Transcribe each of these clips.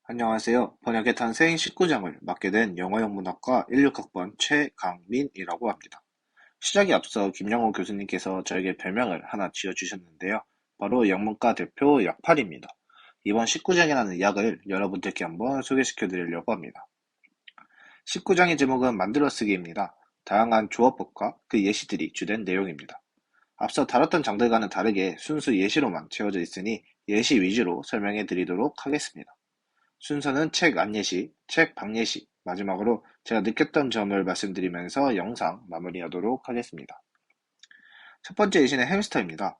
안녕하세요. 번역의 탄생 19장을 맡게 된 영어영문학과 16학번 최강민이라고 합니다. 시작에 앞서 김영호 교수님께서 저에게 별명을 하나 지어주셨는데요. 바로 영문과 대표 약팔입니다. 이번 19장이라는 약을 여러분들께 한번 소개시켜 드리려고 합니다. 19장의 제목은 만들어쓰기입니다. 다양한 조어법과 그 예시들이 주된 내용입니다. 앞서 다뤘던 장들과는 다르게 순수 예시로만 채워져 있으니 예시 위주로 설명해 드리도록 하겠습니다. 순서는 책 안예시, 책 방예시, 마지막으로 제가 느꼈던 점을 말씀드리면서 영상 마무리하도록 하겠습니다. 첫 번째 예시는 햄스터입니다.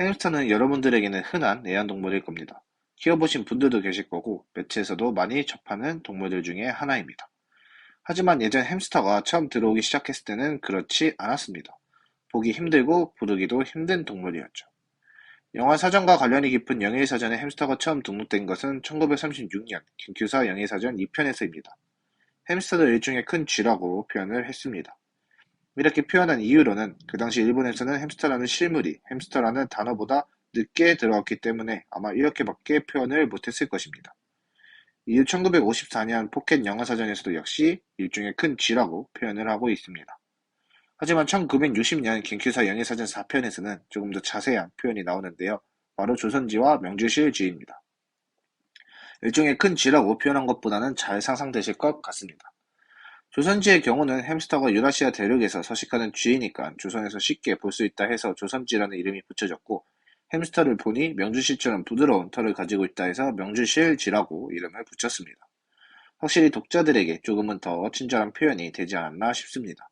햄스터는 여러분들에게는 흔한 애완동물일 겁니다. 키워보신 분들도 계실 거고 매체에서도 많이 접하는 동물들 중에 하나입니다. 하지만 예전 햄스터가 처음 들어오기 시작했을 때는 그렇지 않았습니다. 보기 힘들고 부르기도 힘든 동물이었죠. 영화 사전과 관련이 깊은 영예사전에 햄스터가 처음 등록된 것은 1936년 긴큐사 영예사전 2편에서입니다. 햄스터도 일종의 큰 쥐라고 표현을 했습니다. 이렇게 표현한 이유로는 그 당시 일본에서는 햄스터라는 실물이 햄스터라는 단어보다 늦게 들어왔기 때문에 아마 이렇게밖에 표현을 못했을 것입니다. 이후 1954년 포켓 영어사전에서도 역시 일종의 큰 쥐라고 표현을 하고 있습니다. 하지만 1960년 긴큐사 영예사전 4편에서는 조금 더 자세한 표현이 나오는데요. 바로 조선쥐와 명주실쥐입니다. 일종의 큰 쥐라고 표현한 것보다는 잘 상상되실 것 같습니다. 조선쥐의 경우는 햄스터가 유라시아 대륙에서 서식하는 쥐이니까 조선에서 쉽게 볼 수 있다 해서 조선쥐라는 이름이 붙여졌고, 햄스터를 보니 명주실처럼 부드러운 털을 가지고 있다 해서 명주실쥐라고 이름을 붙였습니다. 확실히 독자들에게 조금은 더 친절한 표현이 되지 않았나 싶습니다.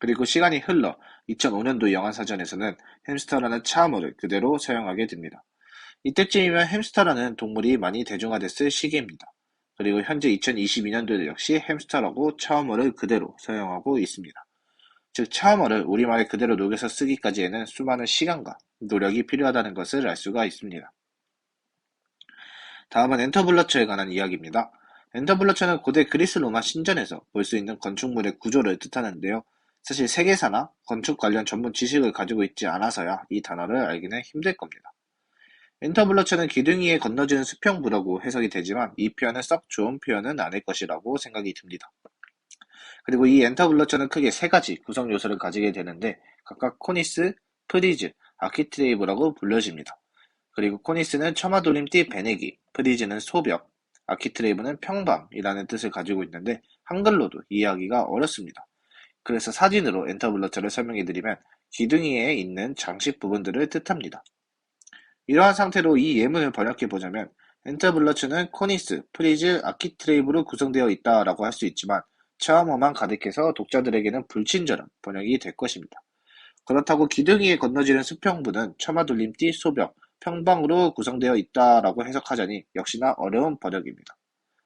그리고 시간이 흘러 2005년도 영화사전에서는 햄스터라는 차음어를 그대로 사용하게 됩니다. 이때쯤이면 햄스터라는 동물이 많이 대중화됐을 시기입니다. 그리고 현재 2022년도에도 역시 햄스터라고 차음어를 그대로 사용하고 있습니다. 즉 차음어를 우리말에 그대로 녹여서 쓰기까지에는 수많은 시간과 노력이 필요하다는 것을 알 수가 있습니다. 다음은 엔터블러처에 관한 이야기입니다. 엔터블러처는 고대 그리스 로마 신전에서 볼 수 있는 건축물의 구조를 뜻하는데요. 사실 세계사나 건축 관련 전문 지식을 가지고 있지 않아서야 이 단어를 알기는 힘들 겁니다. 엔터블러처는 기둥 위에 건너지는 수평부라고 해석이 되지만 이 표현은 썩 좋은 표현은 아닐 것이라고 생각이 듭니다. 그리고 이 엔터블러처는 크게 세 가지 구성 요소를 가지게 되는데 각각 코니스, 프리즈, 아키트레이브라고 불려집니다. 그리고 코니스는 처마돌림띠 베내기, 프리즈는 소벽, 아키트레이브는 평방이라는 뜻을 가지고 있는데 한글로도 이해하기가 어렵습니다. 그래서 사진으로 엔터블러처를 설명해드리면 기둥 위에 있는 장식 부분들을 뜻합니다. 이러한 상태로 이 예문을 번역해보자면 엔터블러츠는 코니스, 프리즈, 아키트레이브로 구성되어 있다라고 할 수 있지만 차음어만 가득해서 독자들에게는 불친절한 번역이 될 것입니다. 그렇다고 기둥 위에 건너지는 수평부는 처마돌림띠 소벽, 평방으로 구성되어 있다라고 해석하자니 역시나 어려운 번역입니다.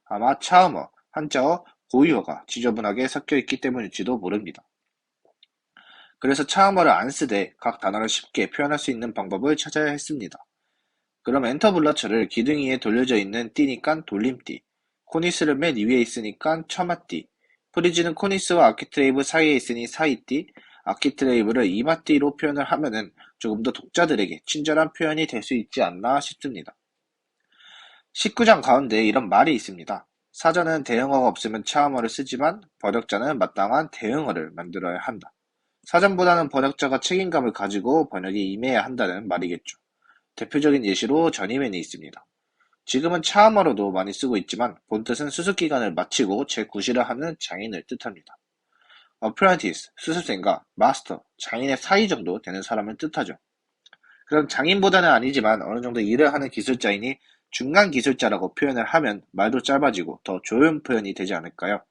아마 차음어, 한자어, 고유어가 지저분하게 섞여 있기 때문일지도 모릅니다. 그래서 차음어를 안 쓰되 각 단어를 쉽게 표현할 수 있는 방법을 찾아야 했습니다. 그럼 엔터블러처를 기둥 위에 돌려져 있는 띠니깐 돌림띠, 코니스를 맨 위에 있으니깐 처마띠, 프리즈는 코니스와 아키트레이브 사이에 있으니 사이띠, 아키트레이브를 이마띠로 표현을 하면은 조금 더 독자들에게 친절한 표현이 될 수 있지 않나 싶습니다. 19장 가운데 이런 말이 있습니다. 사전은 대응어가 없으면 차음어를 쓰지만 번역자는 마땅한 대응어를 만들어야 한다. 사전보다는 번역자가 책임감을 가지고 번역에 임해야 한다는 말이겠죠. 대표적인 예시로 저니맨이 있습니다. 지금은 차음어로도 많이 쓰고 있지만 본뜻은 수습기간을 마치고 재구시를 하는 장인을 뜻합니다. apprentice, 수습생과 master, 장인의 사이 정도 되는 사람을 뜻하죠. 그럼 장인보다는 아니지만 어느 정도 일을 하는 기술자이니 중간 기술자라고 표현을 하면 말도 짧아지고 더 좋은 표현이 되지 않을까요?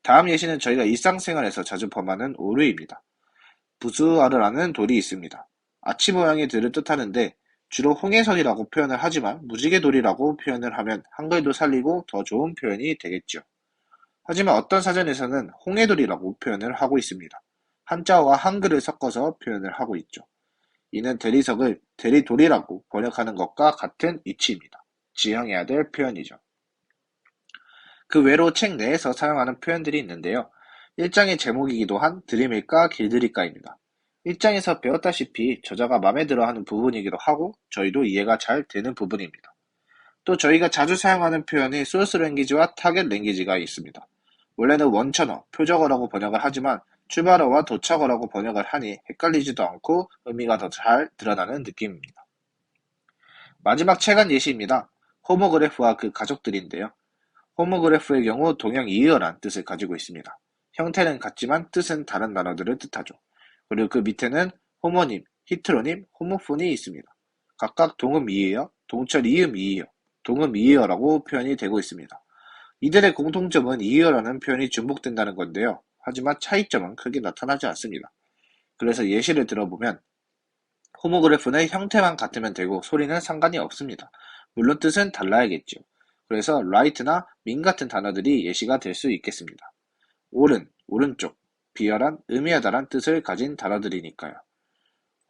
다음 예시는 저희가 일상생활에서 자주 범하는 오류입니다. 부수아르라는 돌이 있습니다. 아치 모양의 들을 뜻하는데 주로 홍해선이라고 표현을 하지만 무지개돌이라고 표현을 하면 한글도 살리고 더 좋은 표현이 되겠죠. 하지만 어떤 사전에서는 홍해돌이라고 표현을 하고 있습니다. 한자어와 한글을 섞어서 표현을 하고 있죠. 이는 대리석을 대리돌이라고 번역하는 것과 같은 이치입니다. 지양해야 될 표현이죠. 그 외로 책 내에서 사용하는 표현들이 있는데요. 1장의 제목이기도 한 드림일까 길들일까입니다. 1장에서 배웠다시피 저자가 마음에 들어하는 부분이기도 하고 저희도 이해가 잘 되는 부분입니다. 또 저희가 자주 사용하는 표현이 소스 랭귀지와 타겟 랭귀지가 있습니다. 원래는 원천어, 표적어라고 번역을 하지만 출발어와 도착어라고 번역을 하니 헷갈리지도 않고 의미가 더 잘 드러나는 느낌입니다. 마지막 체간 예시입니다. 호모그래프와 그 가족들인데요. 호모그래프의 경우 동형 이의어란 뜻을 가지고 있습니다. 형태는 같지만 뜻은 다른 단어들을 뜻하죠. 그리고 그 밑에는 호모님, 히트로님, 호모폰이 있습니다. 각각 동음 이의어, 동철 이음 이의어, 동음 이의어라고 표현이 되고 있습니다. 이들의 공통점은 이의어라는 표현이 중복된다는 건데요. 하지만 차이점은 크게 나타나지 않습니다. 그래서 예시를 들어보면 호모그래프는 형태만 같으면 되고 소리는 상관이 없습니다. 물론 뜻은 달라야겠죠. 그래서 right나 mean 같은 단어들이 예시가 될 수 있겠습니다. 옳은, 오른쪽, 비열한, 의미하다란 뜻을 가진 단어들이니까요.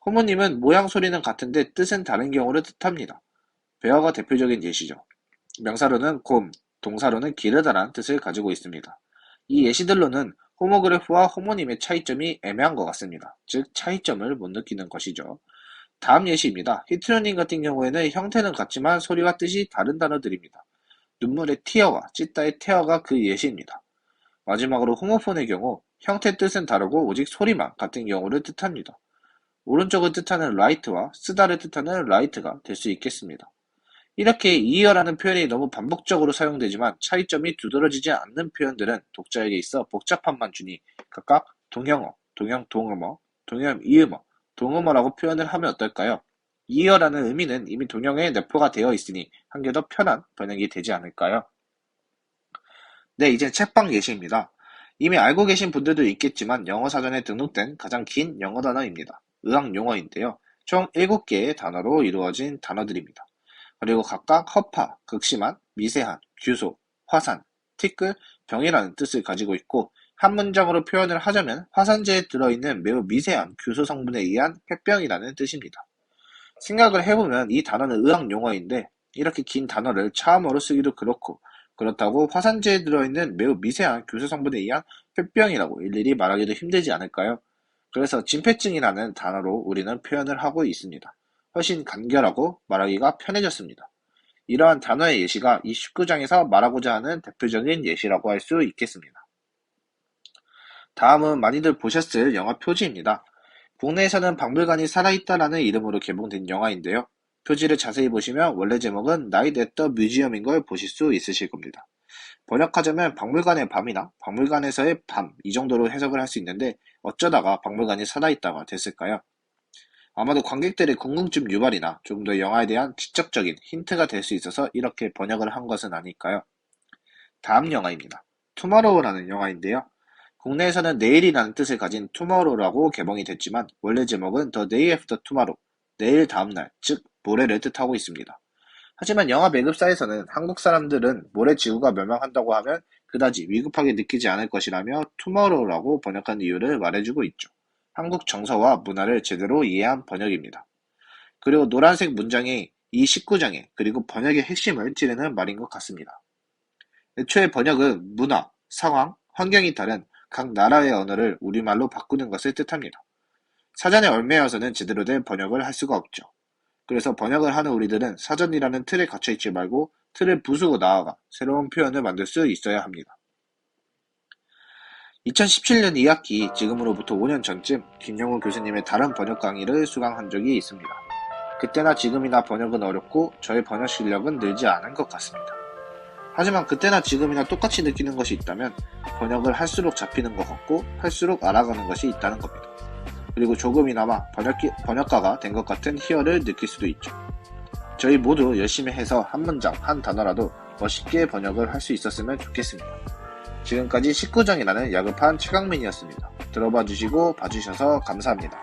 호모님은 모양 소리는 같은데 뜻은 다른 경우를 뜻합니다. 배어가 대표적인 예시죠. 명사로는 곰, 동사로는 기르다란 뜻을 가지고 있습니다. 이 예시들로는 호모그래프와 호모님의 차이점이 애매한 것 같습니다. 즉 차이점을 못 느끼는 것이죠. 다음 예시입니다. 히트로님 같은 경우에는 형태는 같지만 소리와 뜻이 다른 단어들입니다. 눈물의 티어와 찢다의 테어가 그 예시입니다. 마지막으로 호모폰의 경우 형태 뜻은 다르고 오직 소리만 같은 경우를 뜻합니다. 오른쪽을 뜻하는 right와 쓰다를 뜻하는 right가 될 수 있겠습니다. 이렇게 이의어라는 표현이 너무 반복적으로 사용되지만 차이점이 두드러지지 않는 표현들은 독자에게 있어 복잡함만 주니 각각 동형어, 동형 동음어, 동형 이음어, 동음어라고 표현을 하면 어떨까요? 이의어라는 의미는 이미 동형에 내포가 되어 있으니 한결 더 편한 번역이 되지 않을까요? 네, 이제 책방 예시입니다. 이미 알고 계신 분들도 있겠지만 영어 사전에 등록된 가장 긴 영어 단어입니다. 의학 용어인데요. 총 7개의 단어로 이루어진 단어들입니다. 그리고 각각 허파, 극심한, 미세한, 규소, 화산, 티끌, 병이라는 뜻을 가지고 있고 한 문장으로 표현을 하자면 화산재에 들어있는 매우 미세한 규소 성분에 의한 폐병이라는 뜻입니다. 생각을 해보면 이 단어는 의학 용어인데 이렇게 긴 단어를 차음어로 쓰기도 그렇고 그렇다고 화산재에 들어있는 매우 미세한 규소 성분에 의한 폐병이라고 일일이 말하기도 힘들지 않을까요? 그래서 진폐증이라는 단어로 우리는 표현을 하고 있습니다. 훨씬 간결하고 말하기가 편해졌습니다. 이러한 단어의 예시가 이 19장에서 말하고자 하는 대표적인 예시라고 할 수 있겠습니다. 다음은 많이들 보셨을 영화 표지입니다. 국내에서는 박물관이 살아있다라는 이름으로 개봉된 영화인데요. 표지를 자세히 보시면 원래 제목은 Night at the Museum인 걸 보실 수 있으실 겁니다. 번역하자면 박물관의 밤이나 박물관에서의 밤 이 정도로 해석을 할 수 있는데 어쩌다가 박물관이 살아있다가 됐을까요? 아마도 관객들의 궁금증 유발이나 조금 더 영화에 대한 지적적인 힌트가 될 수 있어서 이렇게 번역을 한 것은 아닐까요? 다음 영화입니다. 투마로우라는 영화인데요. 국내에서는 내일이라는 뜻을 가진 투머로우라고 개봉이 됐지만 원래 제목은 The Day After Tomorrow, 내일 다음날, 즉 모레를 뜻하고 있습니다. 하지만 영화 매급사에서는 한국 사람들은 모레 지구가 멸망한다고 하면 그다지 위급하게 느끼지 않을 것이라며 투머로우라고 번역한 이유를 말해주고 있죠. 한국 정서와 문화를 제대로 이해한 번역입니다. 그리고 노란색 문장이 이 19장에 그리고 번역의 핵심을 찌르는 말인 것 같습니다. 애초에 번역은 문화, 상황, 환경이 다른 각 나라의 언어를 우리말로 바꾸는 것을 뜻합니다. 사전에 얽매여서는 제대로 된 번역을 할 수가 없죠. 그래서 번역을 하는 우리들은 사전이라는 틀에 갇혀있지 말고 틀을 부수고 나아가 새로운 표현을 만들 수 있어야 합니다. 2017년 2학기 지금으로부터 5년 전쯤 김영우 교수님의 다른 번역 강의를 수강한 적이 있습니다. 그때나 지금이나 번역은 어렵고 저의 번역 실력은 늘지 않은 것 같습니다. 하지만 그때나 지금이나 똑같이 느끼는 것이 있다면 번역을 할수록 잡히는 것 같고 할수록 알아가는 것이 있다는 겁니다. 그리고 조금이나마 번역가가 된 것 같은 희열을 느낄 수도 있죠. 저희 모두 열심히 해서 한 문장, 한 단어라도 멋있게 번역을 할 수 있었으면 좋겠습니다. 지금까지 19장이라는 야급한 최강민이었습니다. 들어봐 주시고 봐주셔서 감사합니다.